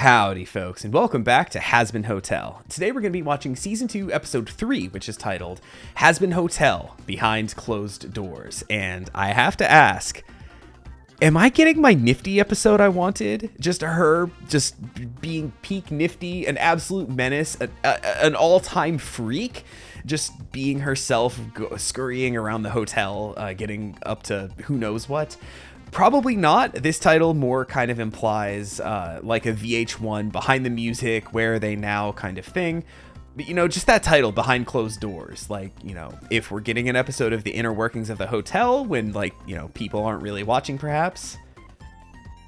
Howdy, folks, and welcome back to Hazbin Hotel. Today we're going to be watching Season 2, Episode 3, which is titled Hazbin Hotel Behind Closed Doors. And I have to ask, am I getting my Nifty episode I wanted? Just her just being peak Nifty, an absolute menace, an all-time freak, just being herself, scurrying around the hotel, getting up to who knows what. Probably not. This title more kind of implies like a VH1 behind the music, where are they now kind of thing. But, you know, just that title, Behind Closed Doors. Like, you know, if we're getting an episode of the inner workings of the hotel when, like, you know, people aren't really watching, perhaps.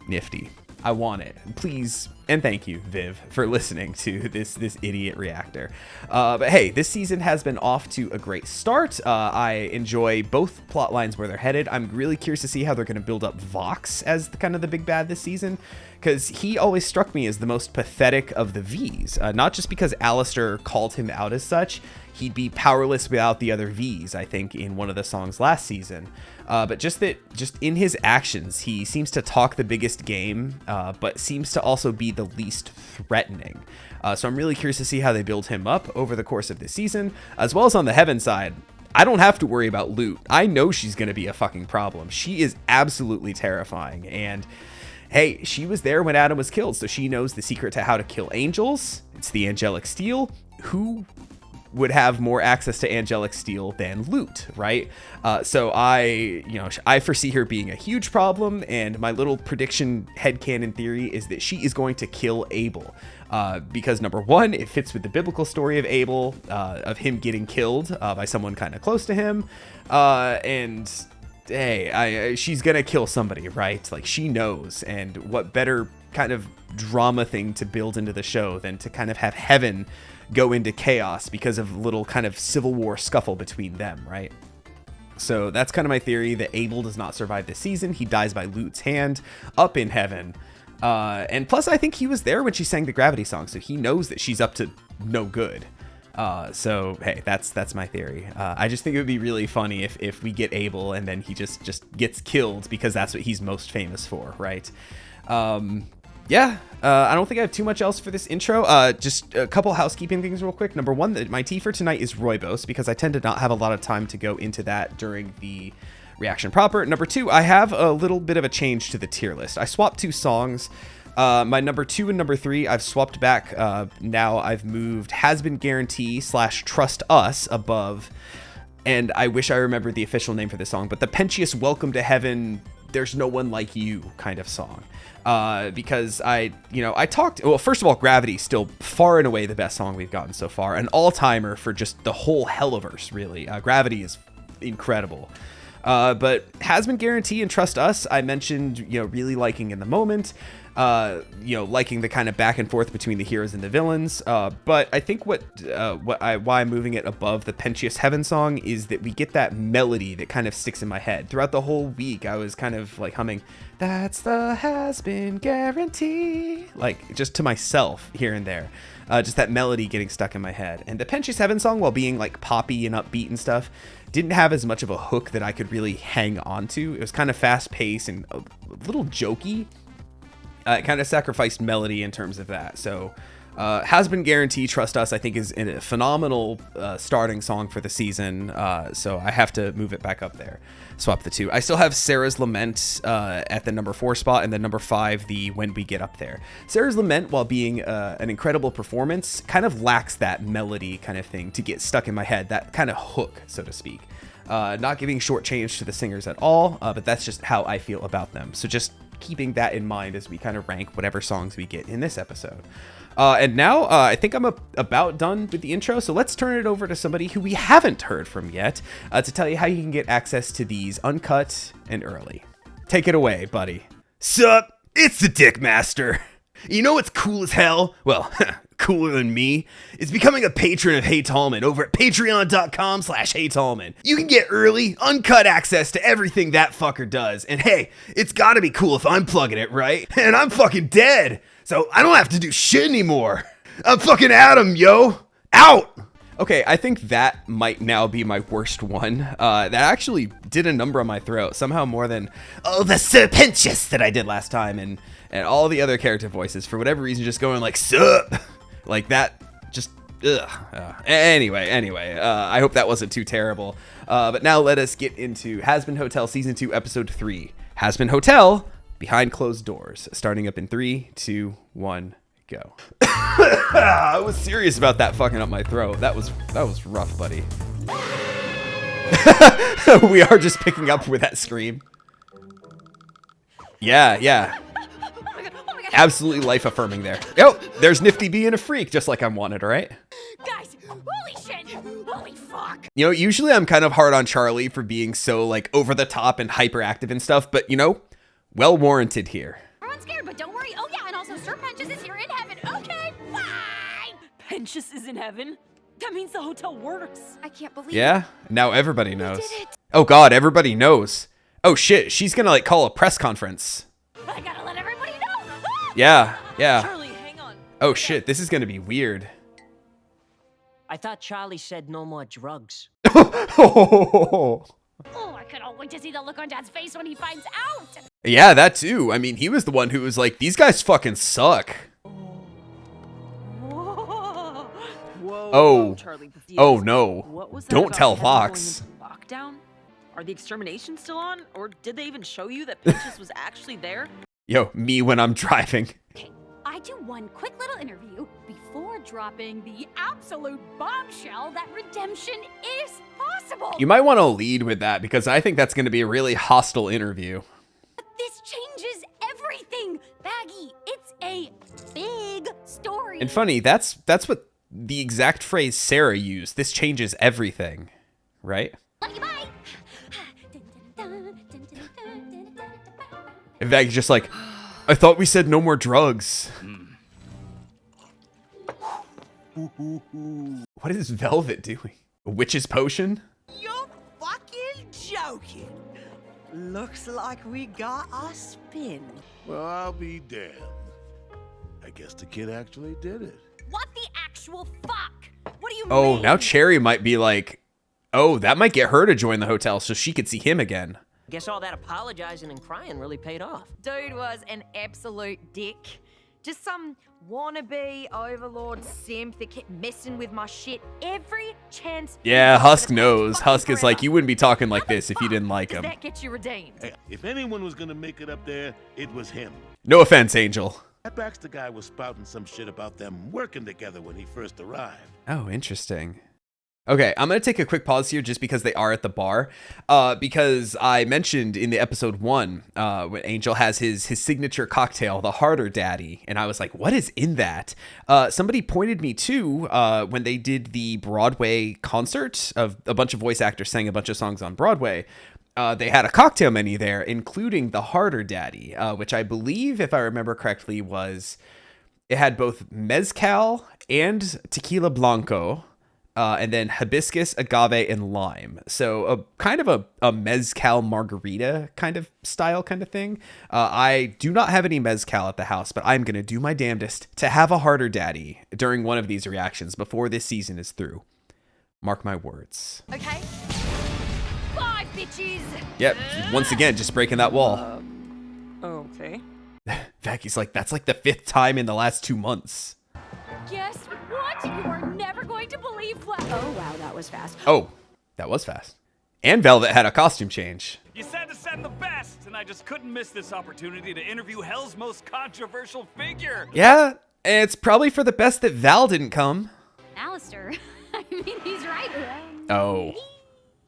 Nifty. I want it. Please and thank you, Viv, for listening to this idiot reactor. But hey, this season has been off to a great start. I enjoy both plot lines where they're headed. I'm really curious to see how they're going to build up Vox as kind of the big bad this season, because he always struck me as the most pathetic of the Vs. Not just because Alistair called him out as such. He'd be powerless without the other Vs, I think, in one of the songs last season. But just in his actions, he seems to talk the biggest game, but seems to also be the least threatening. So I'm really curious to see how they build him up over the course of this season, as well as on the Heaven side. I don't have to worry about Lute. I know she's going to be a fucking problem. She is absolutely terrifying. And hey, she was there when Adam was killed, so she knows the secret to how to kill angels. It's the angelic steel. Who would have more access to angelic steel than Lute, right? So I foresee her being a huge problem, and my little prediction headcanon theory is that she is going to kill Abel, because number one, it fits with the biblical story of Abel, of him getting killed by someone kind of close to him, and hey, she's gonna kill somebody, right? Like, she knows, and what better kind of drama thing to build into the show than to kind of have Heaven go into chaos because of a little kind of civil war scuffle between them, right? So that's kind of my theory, that Abel does not survive this season. He dies by Lute's hand up in heaven. And plus, I think he was there when she sang the Gravity song, so he knows that she's up to no good. So hey, that's my theory. I just think it would be really funny if we get Abel and then he just gets killed, because that's what he's most famous for, right? I don't think I have too much else for this intro. Just a couple housekeeping things real quick. Number one, my tea for tonight is rooibos, because I tend to not have a lot of time to go into that during the reaction proper. Number two, I have a little bit of a change to the tier list. I swapped two songs. My number 2 and number 3, I've swapped back. Now I've moved Hazbin Guarantee / Trust Us above. And I wish I remembered the official name for this song, but the Pentious Welcome to Heaven, There's No One Like You kind of song. Because I talked, well, first of all, Gravity, still far and away the best song we've gotten so far. An all-timer for just the whole Helliverse, really. Gravity is incredible. But Hazbin Guarantee and Trust Us, I mentioned, really liking in the moment. Liking the kind of back and forth between the heroes and the villains. But I think why I'm moving it above the Pentious Heaven song is that we get that melody that kind of sticks in my head. Throughout the whole week, I was kind of like humming, "That's the Hazbin Guarantee," like just to myself here and there. Just that melody getting stuck in my head. And the Pentious Heaven song, while being like poppy and upbeat and stuff, didn't have as much of a hook that I could really hang on to. It was kind of fast paced and a little jokey. It kind of sacrificed melody in terms of that. So Hazbin Guarantee, Trust Us, I think is a phenomenal starting song for the season. So I have to move it back up there. Swap the two. I still have Sarah's Lament at the number 4 spot, and then number 5, the When We Get Up There. Sarah's Lament, while being an incredible performance, kind of lacks that melody kind of thing to get stuck in my head, that kind of hook, so to speak. Not giving short change to the singers at all, but that's just how I feel about them. So just keeping that in mind as we kind of rank whatever songs we get in this episode. And now I think I'm about done with the intro, so let's turn it over to somebody who we haven't heard from yet to tell you how you can get access to these uncut and early. Take it away, buddy. Sup? It's the Dick Master. You know what's cool as hell? Well, cooler than me is becoming a patron of Hey Tallman over at patreon.com/Hey Tallman. You can get early, uncut access to everything that fucker does. And hey, it's gotta be cool if I'm plugging it, right? And I'm fucking dead, so I don't have to do shit anymore. I'm fucking Adam, yo. Out! Okay, I think that might now be my worst one. That actually did a number on my throat, somehow more than the serpentious that I did last time, and all the other character voices for whatever reason just going like sup, like that. Just anyway. I hope that wasn't too terrible. But now let us get into Hazbin Hotel Season 2, Episode 3. Hazbin Hotel Behind Closed Doors. Starting up in 3, 2, 1, go. I was serious about that fucking up my throat. That was rough, buddy. We are just picking up with that scream. Yeah. Absolutely life affirming there. Oh, there's Nifty being a freak, just like I'm wanted, right? Guys, holy shit! Holy fuck! You know, usually I'm kind of hard on Charlie for being so like over the top and hyperactive and stuff, but you know, well warranted here. Everyone's scared, but don't worry. Oh yeah, and also Sir Penchus is here in heaven. Okay, fine. Penchus is in heaven? That means the hotel works. I can't believe Yeah, now everybody knows. did it. Oh god, everybody knows. Oh shit, she's gonna like call a press conference. I gotta let everybody know. Yeah. Charlie, hang on. Oh shit, this is gonna be weird. I thought Charlie said no more drugs. Oh, I cannot wait to see the look on Dad's face when he finds out. Yeah, that too. I mean, he was the one who was like, these guys fucking suck. Whoa. Oh. Charlie. Oh no. What was that Don't about tell heaven Fox. going into lockdown? Are the exterminations still on? Or did they even show you that Penchus was actually there? Yo, me when I'm driving. Okay, I do one quick little interview before dropping the absolute bombshell that redemption is possible. You might want to lead with that because I think that's going to be a really hostile interview. This changes everything, Baggy. It's a big story. And funny, that's what the exact phrase Sarah used. This changes everything, right? Love you, bye. In fact, just like, I thought we said no more drugs. What is Velvet doing? A witch's potion? You're fucking joking. Looks like we got a spin. Well, I'll be damned. I guess the kid actually did it. What the actual fuck? What do you Oh, mean? now Cherry might be like, oh, that might get her to join the hotel so she could see him again. Guess all that apologizing and crying really paid off. Dude was an absolute dick. Just some wannabe overlord simp that kept messing with my shit every chance. Yeah, he Husk got. knows. Fucking Husk is like, forever. you wouldn't be talking like How the this if you fuck didn't like does him. that get you redeemed? Hey, if anyone was gonna make it up there, it was him. No offense, Angel. That Baxter guy was spouting some shit about them working together when he first arrived. Oh, interesting. Okay, I'm going to take a quick pause here just because they are at the bar. Because I mentioned in the episode 1, when Angel has his signature cocktail, the Harder Daddy. And I was like, what is in that? Somebody pointed me to when they did the Broadway concert of a bunch of voice actors sang a bunch of songs on Broadway. They had a cocktail menu there, including the Harder Daddy, which I believe, if I remember correctly, it had both mezcal and tequila blanco. And then hibiscus, agave, and lime. So a kind of a mezcal margarita kind of style kind of thing. I do not have any mezcal at the house, but I'm going to do my damnedest to have a Harder Daddy during one of these reactions before this season is through. Mark my words. Okay. Bye, bitches. Yep, once again, just breaking that wall. Okay. Vacky's like, that's like the 5th time in the last 2 months. Guess what? You are never going to believe what. Oh, wow, that was fast. Oh, that was fast. And Velvet had a costume change. You said to send the best, and I just couldn't miss this opportunity to interview Hell's most controversial figure. Yeah, it's probably for the best that Val didn't come. Alistair. I mean, he's right. Oh.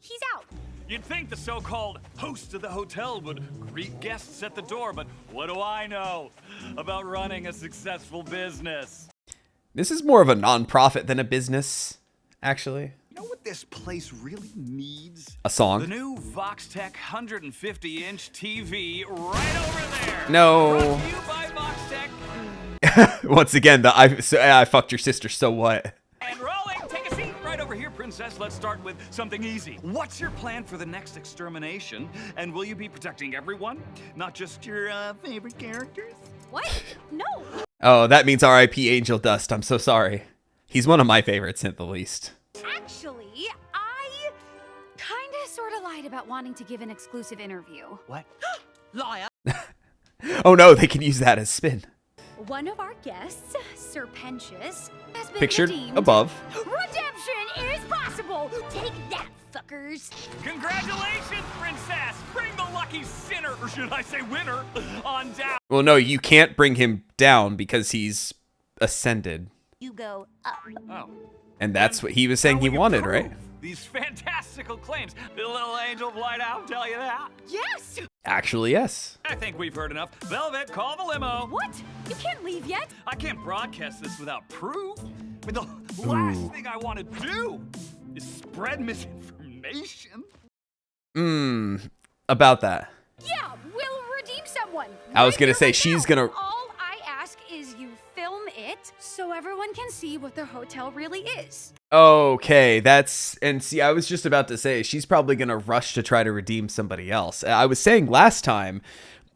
He's out. You'd think the so-called host of the hotel would greet guests at the door, but what do I know about running a successful business? This is more of a non-profit than a business, actually. You know what this place really needs? A song. The new VoxTech 150-inch TV right over there. No. Brought to you by VoxTech. Once again, I fucked your sister, so what? And rolling, take a seat right over here, princess. Let's start with something easy. What's your plan for the next extermination? And will you be protecting everyone, not just your favorite characters? What? No. Oh, that means R.I.P. Angel Dust. I'm so sorry. He's one of my favorites, at the least. Actually, I kinda sorta lied about wanting to give an exclusive interview. What? Liar. Oh no, they can use that as spin. One of our guests, Sir Pentious, has been Pictured redeemed. above. Redemption is possible! Take that, fuckers! Congratulations, princess! Bring the lucky sinner, or should I say winner, on down. Well, no, you can't bring him down because he's ascended. You go up. Oh. And that's what he was saying How he will you wanted, prove right? These fantastical claims. The little angel of light out, tell you that. Yes! Actually, yes. I think we've heard enough. Velvet, call the limo. What? You can't leave yet? I can't broadcast this without proof. But the last thing I want to do is spread misinformation. About that. Yeah, we'll redeem someone. I was Right gonna here, say, right she's now. gonna- All I ask is you film it so everyone can see what their hotel really is. Okay, and see, I was just about to say, she's probably going to rush to try to redeem somebody else. I was saying last time,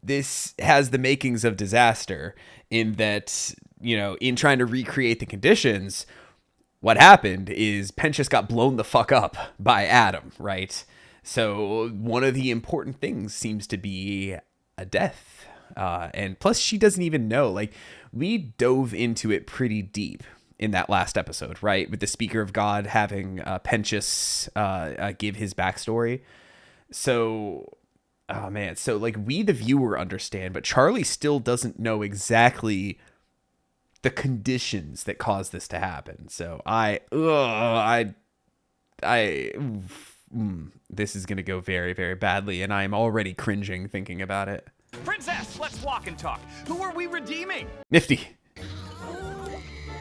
this has the makings of disaster in that, in trying to recreate the conditions, what happened is Pentious got blown the fuck up by Adam, right? So one of the important things seems to be a death. And plus, she doesn't even know. Like, we dove into it pretty deep in that last episode, right? With the Speaker of God having Pentious give his backstory. So, oh man, so like we, the viewer, understand, but Charlie still doesn't know exactly the conditions that caused this to happen. So this is going to go very, very badly, and I'm already cringing thinking about it. Princess, let's walk and talk. Who are we redeeming? Nifty.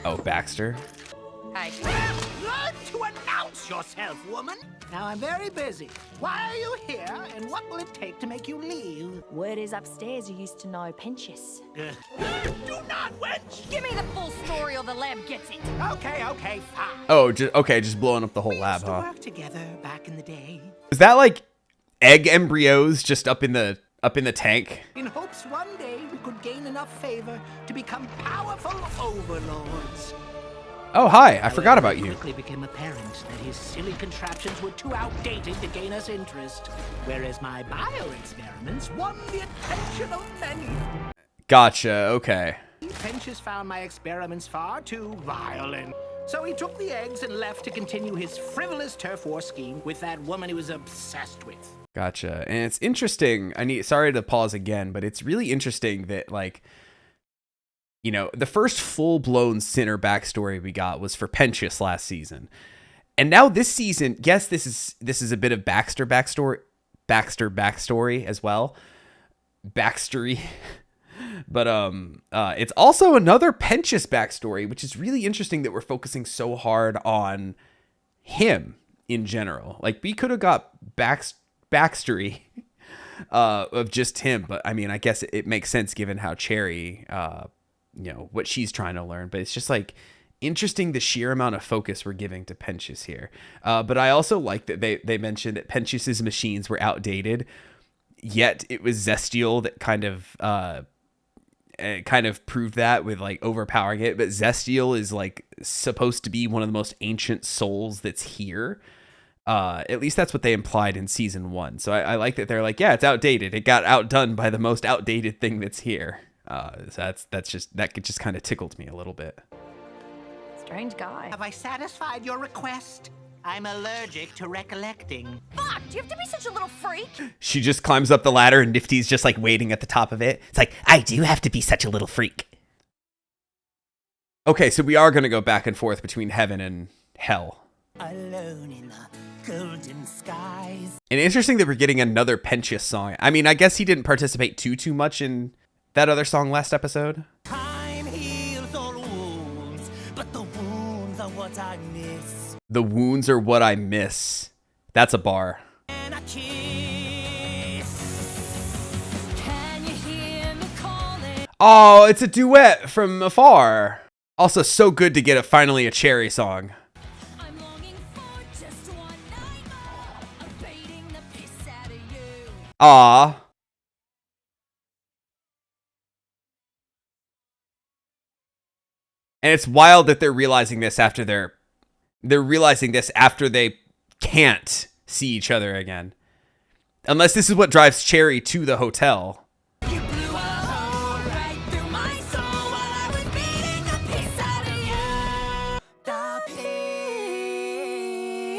Oh, Baxter. Hey. Learn to announce yourself, woman. Now I'm very busy. Why are you here, and what will it take to make you leave? Word is upstairs you used to know Pentious. Do not wench. Give me the full story or the lab gets it. Okay, fine. Oh, just blowing up the whole We lab, used to huh? work together back in the day, Is that like egg embryos just up in the tank? in hopes one day we could gain enough favor to become powerful overlords. Oh, hi. I forgot about It you. quickly became apparent that his silly contraptions were too outdated to gain us interest, whereas my bio-experiments won the attention of many. Gotcha. Okay. Pentious found my experiments far too violent. So he took the eggs and left to continue his frivolous turf war scheme with that woman he was obsessed with. Gotcha. And it's interesting. Sorry to pause again, but it's really interesting that the first full-blown sinner backstory we got was for Pentious last season. And now this season, yes, this is a bit of Baxter backstory as well. Baxtery. But it's also another Pentious backstory, which is really interesting that we're focusing so hard on him in general. Like, we could have got backstory of just him, but I mean, I guess it makes sense given how Cherry, what she's trying to learn. But it's just like interesting the sheer amount of focus we're giving to Pentious here. But I also like that they mentioned that Pentious's machines were outdated, yet it was Zestial that kind of proved that with like overpowering it. But Zestial is like supposed to be one of the most ancient souls that's here. At least that's what they implied in season 1. So I like that they're like, yeah, it's outdated. It got outdone by the most outdated thing that's here. So that just kind of tickled me a little bit. Strange guy. Have I satisfied your request? I'm allergic to recollecting. Fuck, do you have to be such a little freak? She just climbs up the ladder and Nifty's just like waiting at the top of it. It's like, I do have to be such a little freak. Okay, so we are going to go back and forth between heaven and hell. Alone in the golden skies. And interesting that we're getting another Pentious song. I mean, I guess he didn't participate too much in that other song last episode. Time heals all wounds, but the wounds are what I miss. The wounds are what I miss. That's a bar. And a kiss. Can you hear me calling? Oh, it's a duet from Afar. Also, so good to get finally a Cherry song. I'm longing for just one night more of beating the piss out of you. Aw. And it's wild that they're realizing this after their They're realizing this after they can't see each other again. Unless this is what drives Cherry to the hotel. You blew a hole right through my soul while I was beating the piss out of you. The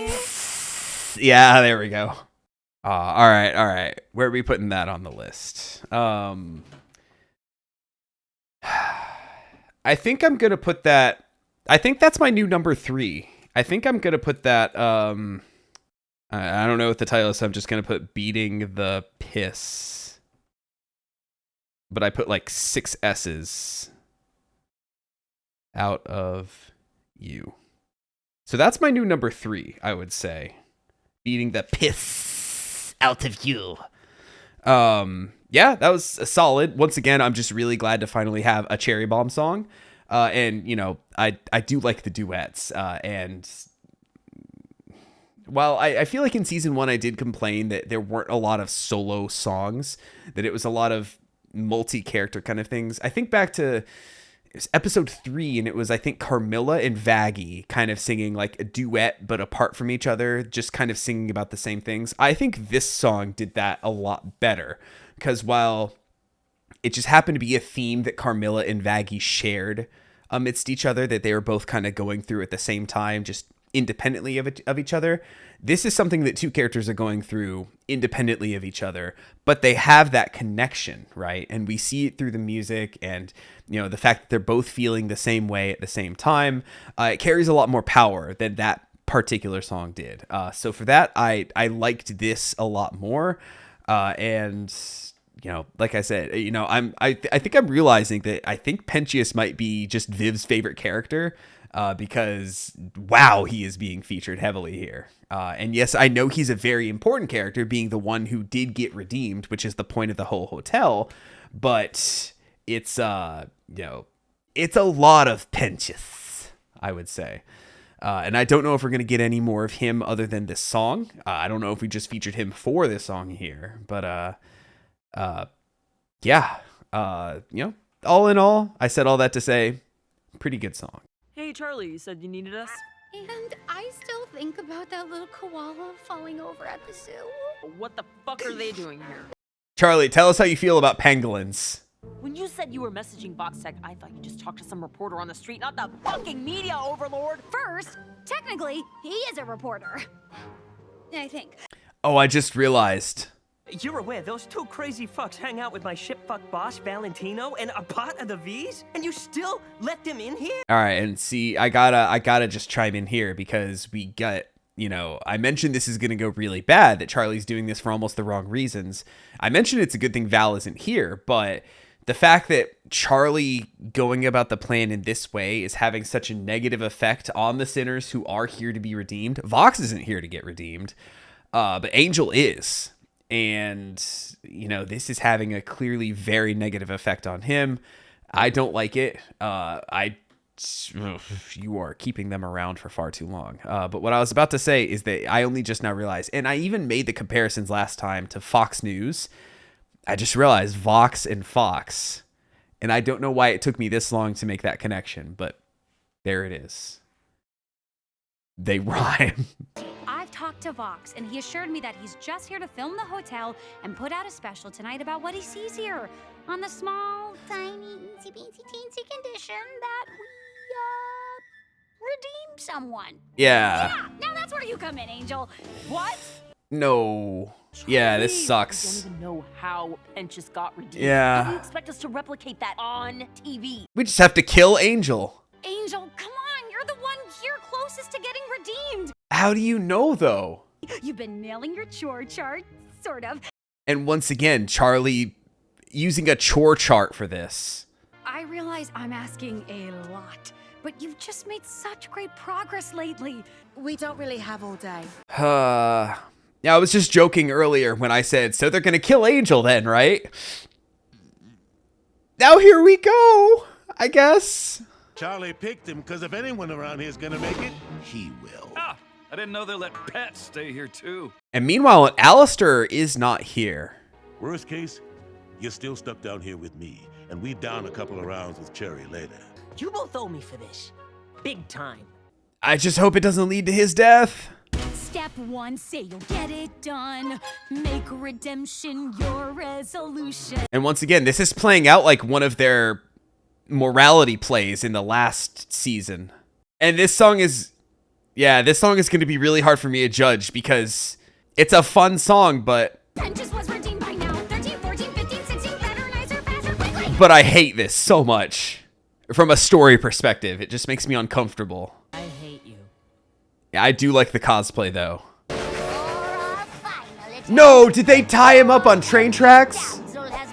piss. Yeah, there we go. All right. Where are we putting that on the list? I think I'm gonna put that. I think that's my new number 3. I think I'm gonna put that. I don't know what the title is, so I'm just gonna put "Beating the Piss." But I put like 6 S's out of you. So that's my new number 3, I would say. Beating the piss out of you. Yeah, that was a solid. Once again, I'm just really glad to finally have a Cherry Bomb song. And, you know, I do like the duets. And while I feel like in season 1, I did complain that there weren't a lot of solo songs, that it was a lot of multi-character kind of things. I think back to episode 3, and it was, I think, Carmilla and Vaggie kind of singing like a duet, but apart from each other, just kind of singing about the same things. I think this song did that a lot better, because while it just happened to be a theme that Carmilla and Vaggie shared amidst each other, that they were both kind of going through at the same time, just independently of each other. This is something that 2 characters are going through independently of each other, but they have that connection, right? And we see it through the music, and, you know, the fact that they're both feeling the same way at the same time. It carries a lot more power than that particular song did. So for that, I liked this a lot more. And, you know, like I said, you know, I think I'm realizing that I think Pentious might be just Viv's favorite character. Because, wow, he is being featured heavily here. And yes, I know he's a very important character, being the one who did get redeemed, which is the point of the whole hotel. But it's, you know, it's a lot of Pentious, I would say. And I don't know if we're going to get any more of him other than this song. I don't know if we just featured him for this song here. But, yeah. You know, all in all, I said all that to say, pretty good song. Hey, Charlie, you said you needed us? And I still think about that little koala falling over at the zoo. What the fuck are they doing here? Charlie, tell us how you feel about pangolins. When you said you were messaging Boxtech, I thought you just talked to some reporter on the street, not the fucking media overlord. First, technically, he is a reporter. I think. Oh, I just realized. You're aware those 2 crazy fucks hang out with my ship-fuck boss, Valentino, and a part of the V's? And you still let them in here? All right, and see, I gotta just chime in here, because we got, you know, I mentioned this is gonna go really bad, that Charlie's doing this for almost the wrong reasons. I mentioned it's a good thing Val isn't here, but the fact that Charlie going about the plan in this way is having such a negative effect on the sinners who are here to be redeemed. Vox isn't here to get redeemed, but Angel is. And, you know, this is having a clearly very negative effect on him. I don't like it. You are keeping them around for far too long. But what I was about to say is that I only just now realized, and I even made the comparisons last time to Fox News. I just realized Vox and Fox. And I don't know why it took me this long to make that connection, but there it is. They rhyme. I've talked to Vox, and he assured me that he's just here to film the hotel and put out a special tonight about what he sees here, on the small, tiny, teensy condition that we, redeem someone. Yeah. Yeah, now that's where you come in, Angel. What? No. Yeah, this sucks. I don't even know how Pentious got redeemed. Yeah. How do you expect us to replicate that on TV? We just have to kill Angel. Angel, come on, you're the one here closest to getting redeemed. How do you know, though? You've been nailing your chore chart, sort of. And once again, Charlie using a chore chart for this. I realize I'm asking a lot, but you've just made such great progress lately. We don't really have all day. Yeah, I was just joking earlier when I said, so they're gonna kill Angel then, right? Now here we go, I guess. Charlie picked him because if anyone around here is gonna make it, he will. Ah, I didn't know they let pets stay here too. And meanwhile, Alistair is not here. Worst case, you're still stuck down here with me, and we down a couple of rounds with Cherry later. You both owe me for this. Big time. I just hope it doesn't lead to his death. Step 1, say you'll get it done. Make redemption your resolution. And once again, this is playing out like one of their morality plays in the last season. And this song is going to be really hard for me to judge because it's a fun song, but Penchus was redeemed by now. 13, 14, 15, 16, better, nicer, faster, quickly. but I hate this so much. From a story perspective, it just makes me uncomfortable. I hate you. Yeah, I do like the cosplay though. No, did they tie him up on train tracks?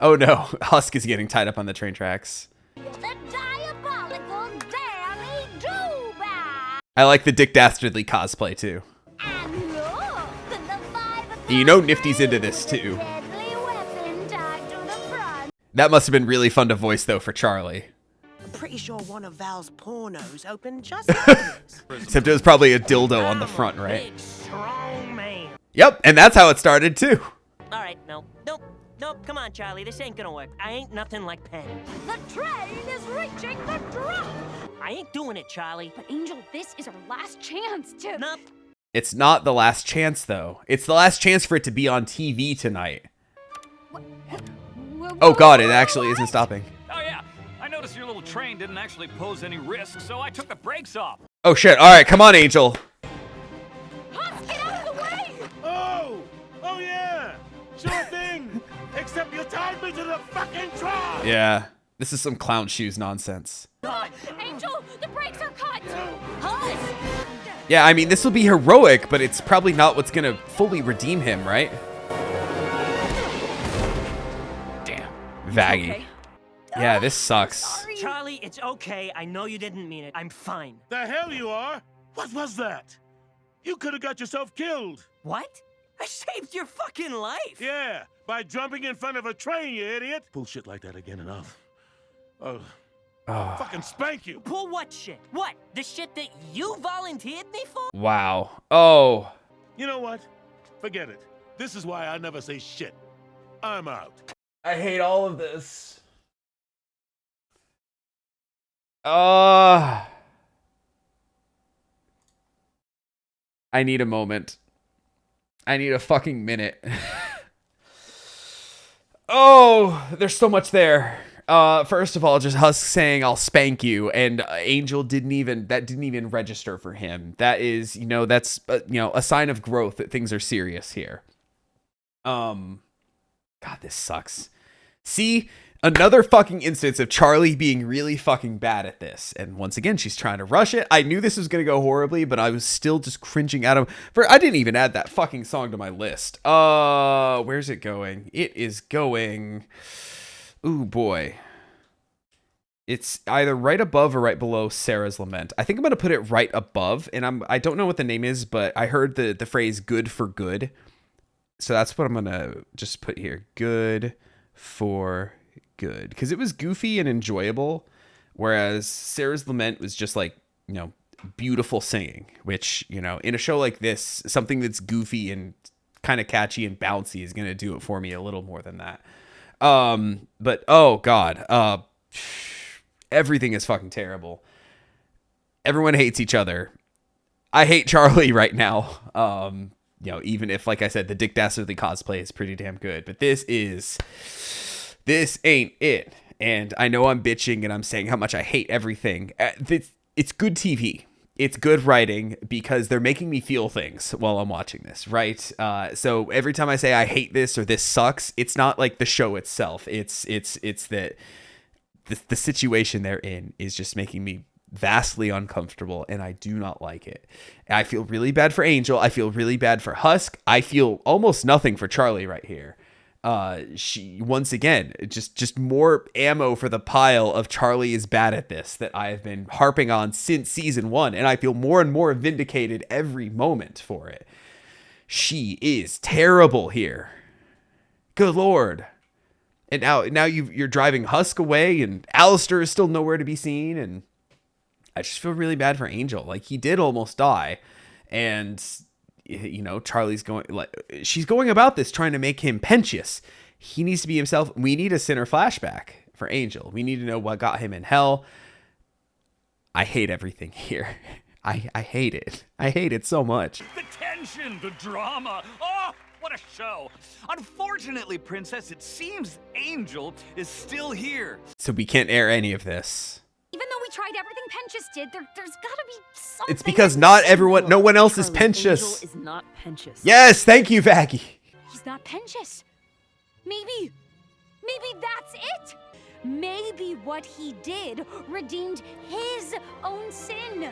Oh no, Husk is getting tied up on the train tracks. I like the Dick Dastardly cosplay too. You know Nifty's into this too. That must have been really fun to voice though for Charlie. I'm pretty sure one of Val's pornos opened just Except it was probably a dildo on the front, right? Big, strong man. Yep, and that's how it started too. All right, nope. Come on, Charlie. This ain't gonna work. I ain't nothing like Penn. The train is reaching the drop. I ain't doing it, Charlie. But Angel, this is our last chance to... Nope. It's not the last chance though. It's the last chance for it to be on TV tonight. Oh god, it actually isn't stopping. Oh yeah, I noticed your little train didn't actually pose any risk, so I took the brakes off. Oh shit, alright, come on, Angel. Husk, get out of the way! Oh yeah, sure thing. Except you tied me to the fucking truck. Yeah, this is some clown shoes nonsense. Angel, the brakes are cut! Husk! Yeah, I mean, this will be heroic, but it's probably not what's gonna fully redeem him, right? Damn. Vaggie. Okay. Yeah, this sucks. Charlie, it's okay. I know you didn't mean it. I'm fine. The hell you are? What was that? You could have got yourself killed. What? I saved your fucking life. Yeah, by jumping in front of a train, you idiot. Pull shit like that again and I'll fucking spank you. Pull what shit? What? The shit that you volunteered me for? Wow. Oh. You know what? Forget it. This is why I never say shit. I'm out. I hate all of this. I need a moment. I need a fucking minute. Oh, there's so much there. First of all, just Husk saying I'll spank you, and Angel didn't even register for him. That is, that's a sign of growth that things are serious here. God, this sucks. See, another fucking instance of Charlie being really fucking bad at this. And once again, she's trying to rush it. I knew this was going to go horribly, but I was still just cringing at him. I didn't even add that fucking song to my list. Where's it going? It is going... Ooh, boy. It's either right above or right below Sarah's Lament. I think I'm going to put it right above. And I don't know what the name is, but I heard the phrase good for good. So that's what I'm going to just put here. Good for good, because it was goofy and enjoyable, whereas Sarah's Lament was just like, beautiful singing, which, in a show like this, something that's goofy and kind of catchy and bouncy is going to do it for me a little more than that. But oh god, everything is fucking terrible. Everyone hates each other. I hate Charlie right now. Even if, like I said, the Dick Dastardly cosplay is pretty damn good, but this ain't it. And I know I'm bitching and I'm saying how much I hate everything. It's good TV. It's good writing because they're making me feel things while I'm watching this, right? So every time I say I hate this or this sucks, it's not like the show itself. It's that the situation they're in is just making me vastly uncomfortable, and I do not like it. I feel really bad for Angel. I feel really bad for Husk. I feel almost nothing for Charlie right here. She, once again, just more ammo for the pile of Charlie is bad at this that I have been harping on since season 1, and I feel more and more vindicated every moment for it. She is terrible here. Good lord. And now you're driving Husk away, and Alistair is still nowhere to be seen, and I just feel really bad for Angel. Like, he did almost die, and Charlie's she's going about this trying to make him Penchus. He needs to be himself. We need a Sinner flashback for Angel. We need to know what got him in hell. I hate everything here. I hate it. I hate it so much. The tension, the drama. Oh, what a show. Unfortunately, Princess, it seems Angel is still here. So we can't air any of this. Even though we tried everything Pentious did, there's gotta be something. It's because not everyone, no one else is Charlie, Pentious. Angel is not Pentious. Yes, thank you, Vaggie. He's not Pentious. Maybe that's it. Maybe what he did redeemed his own sin.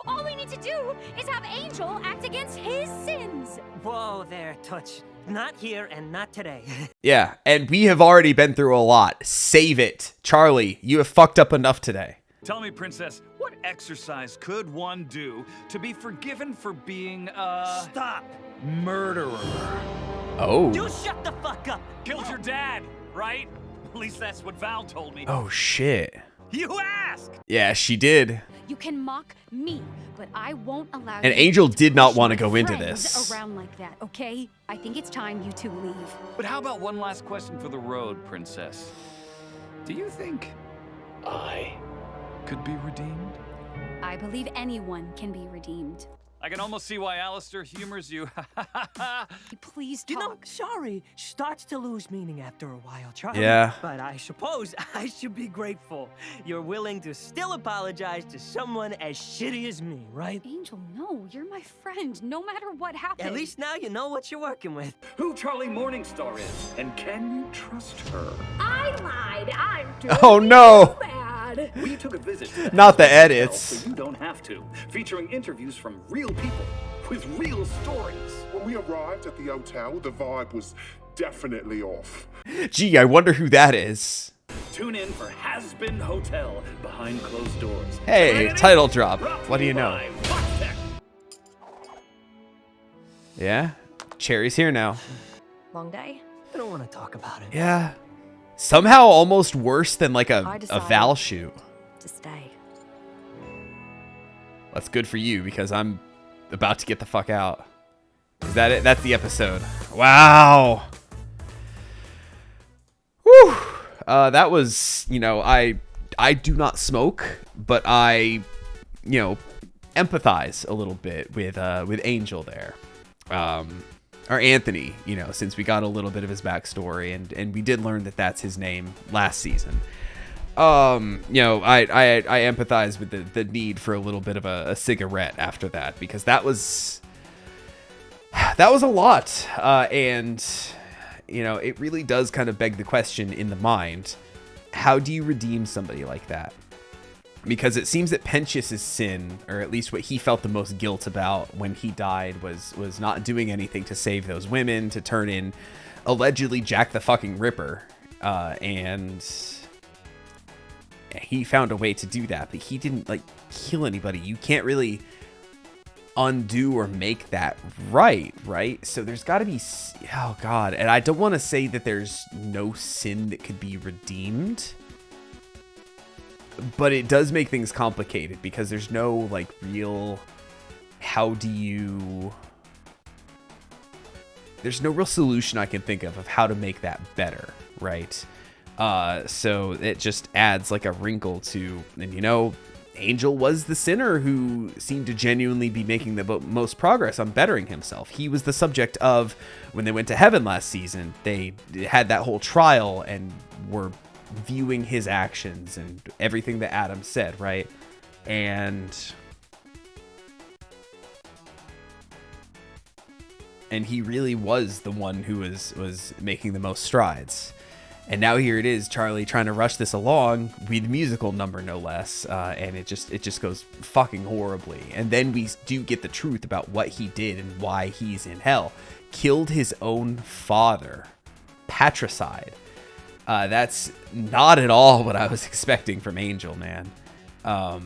All we need to do is have Angel act against his sins. Whoa there, Touch. Not here and not today. Yeah, and we have already been through a lot. Save it. Charlie, you have fucked up enough today. Tell me, Princess, what exercise could one do to be forgiven for being Stop! murderer? Oh. You shut the fuck up! Killed your dad, right? At least that's what Val told me. Oh, shit. You asked! Yeah, she did. You can mock me, but I won't allow you. And Angel did not push want to my go into friends this. around like that, okay? I think it's time you two leave. But how about one last question for the road, Princess? Do you think I could be redeemed? I believe anyone can be redeemed. I can almost see why Alistair humors you. Please You know, talk. sorry starts to lose meaning after a while, Charlie. Yeah. But I suppose I should be grateful you're willing to still apologize to someone as shitty as me, right? Angel, no, you're my friend, no matter what happens. At least now you know what you're working with. Who Charlie Morningstar is, and can you trust her? I lied. I'm doing Oh, no. bad. We took a visit to Not the Hazbin edits. so you don't have to. Featuring interviews from real people with real stories. When we arrived at the hotel, the vibe was definitely off. Gee, I wonder who that is. Tune in for Hazbin Hotel behind closed doors. Hey, Ready? title drop. Brought to What do you know? by Baxter. Yeah, Cherry's here now. Long day? I don't want to talk about it. Yeah. Somehow almost worse than like I a decided- Val shoot. To stay. That's good for you because I'm about to get the fuck out. Is that it? That's the episode. Wow. Whew. That was, you know, I do not smoke, but I, you know, empathize a little bit with Angel there. Or Anthony, you know, since we got a little bit of his backstory and we did learn that that's his name last season. You know, I empathize with the need for a little bit of a cigarette after that, because that was a lot. And, you know, it really does kind of beg the question in the mind, how do you redeem somebody like that? Because it seems that Pentious' sin, or at least what he felt the most guilt about when he died, was not doing anything to save those women, to turn in allegedly Jack the fucking Ripper. And he found a way to do that, but he didn't like kill anybody. You can't really undo or make that right? So there's got to be, oh God, and I don't want to say that there's no sin that could be redeemed, but it does make things complicated because there's no like real, there's no real solution I can think of how to make that better, right? So it just adds like a wrinkle to, and you know, Angel was the sinner who seemed to genuinely be making the most progress on bettering himself. He was the subject of, when they went to heaven last season, they had that whole trial and were viewing his actions and everything that Adam said, right? And he really was the one who was making the most strides. And now here it is, Charlie trying to rush this along with musical number, no less, and it just goes fucking horribly. And then we do get the truth about what he did and why he's in hell. Killed his own father. Patricide. That's not at all what I was expecting from Angel, man. I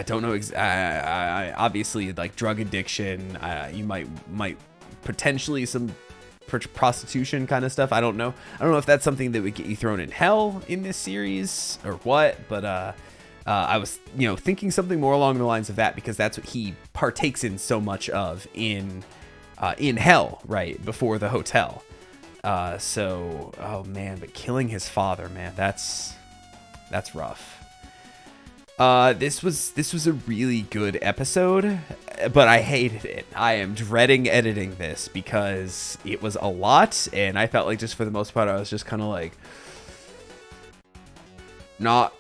don't know. I obviously, like, drug addiction. You might potentially some prostitution kind of stuff. I don't know if that's something that would get you thrown in hell in this series or what, but I was, you know, thinking something more along the lines of that, because that's what he partakes in so much of in hell, right before the hotel. So, oh man, but killing his father, man, that's That's rough. This was a really good episode, but I hated it. I am dreading editing this because it was a lot, and I felt like just for the most part I was just kind of like not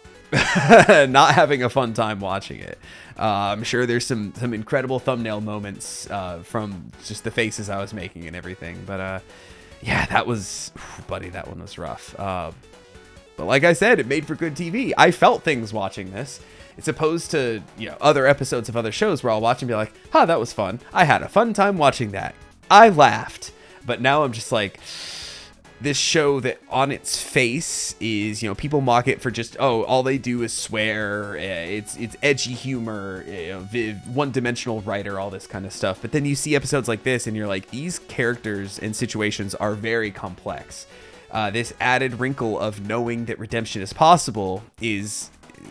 not having a fun time watching it. I'm sure there's some incredible thumbnail moments from just the faces I was making and everything, but yeah, that was, buddy, that one was rough. But like I said, it made for good TV. I felt things watching this. It's opposed to, you know, other episodes of other shows where I'll watch and be like, huh, that was fun. I had a fun time watching that. I laughed. But now I'm just like, this show that on its face is, you know, people mock it for just, oh, all they do is swear. It's edgy humor, you know, one-dimensional writer, all this kind of stuff. But then you see episodes like this and you're like, these characters and situations are very complex. This added wrinkle of knowing that redemption is possible is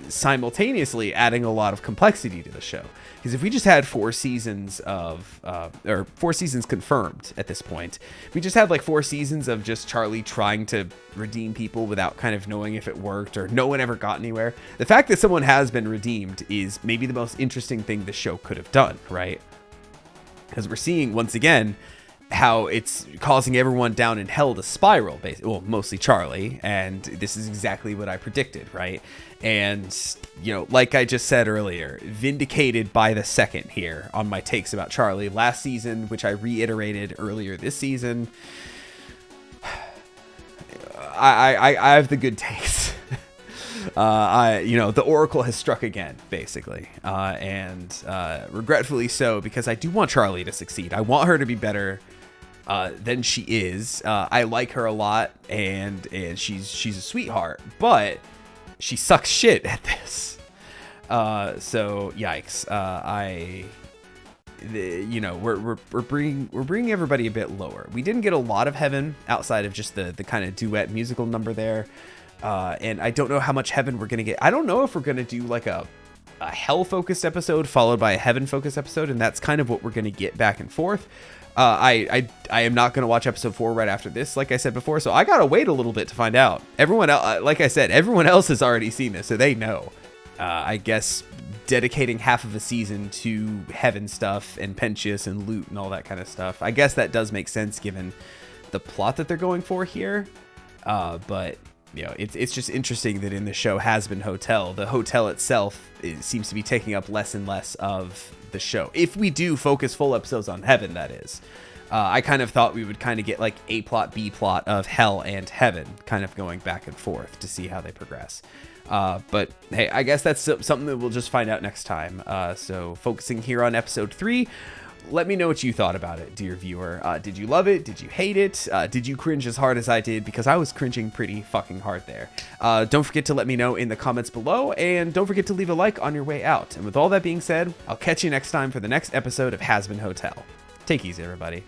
simultaneously adding a lot of complexity to the show. Because if we just had 4 seasons of, or 4 seasons confirmed at this point, we just had like 4 seasons of just Charlie trying to redeem people without kind of knowing if it worked or no one ever got anywhere. The fact that someone has been redeemed is maybe the most interesting thing the show could have done, right? Because we're seeing once again how it's causing everyone down in hell to spiral, basically. Well, mostly Charlie, and this is exactly what I predicted, right? And, you know, like I just said earlier, vindicated by the second here on my takes about Charlie last season, which I reiterated earlier this season. I have the good takes. You know, the Oracle has struck again, basically, and regretfully so, because I do want Charlie to succeed. I want her to be better than she is. I like her a lot, and she's a sweetheart, but she sucks shit at this. So yikes. You know, we're bringing everybody a bit lower. We didn't get a lot of heaven outside of just the kind of duet musical number there. And I don't know how much heaven we're going to get. I don't know if we're going to do like a hell-focused episode followed by a heaven-focused episode, and that's kind of what we're going to get back and forth. I am not going to watch episode 4 right after this, like I said before, so I got to wait a little bit to find out. Everyone else, like I said, everyone else has already seen this, so they know. I guess dedicating half of a season to heaven stuff and Pentious and loot and all that kind of stuff, I guess that does make sense given the plot that they're going for here. But you know, it's just interesting that in the show Hazbin Hotel, the hotel itself seems to be taking up less and less of the show. If we do focus full episodes on heaven, that is. I kind of thought we would kind of get like A plot, B plot of hell and heaven kind of going back and forth to see how they progress. But hey, I guess that's something that we'll just find out next time. So focusing here on episode 3, let me know what you thought about it, dear viewer. Did you love it? Did you hate it? Did you cringe as hard as I did? Because I was cringing pretty fucking hard there. Don't forget to let me know in the comments below, and don't forget to leave a like on your way out. And with all that being said, I'll catch you next time for the next episode of Hazbin Hotel. Take it easy, everybody.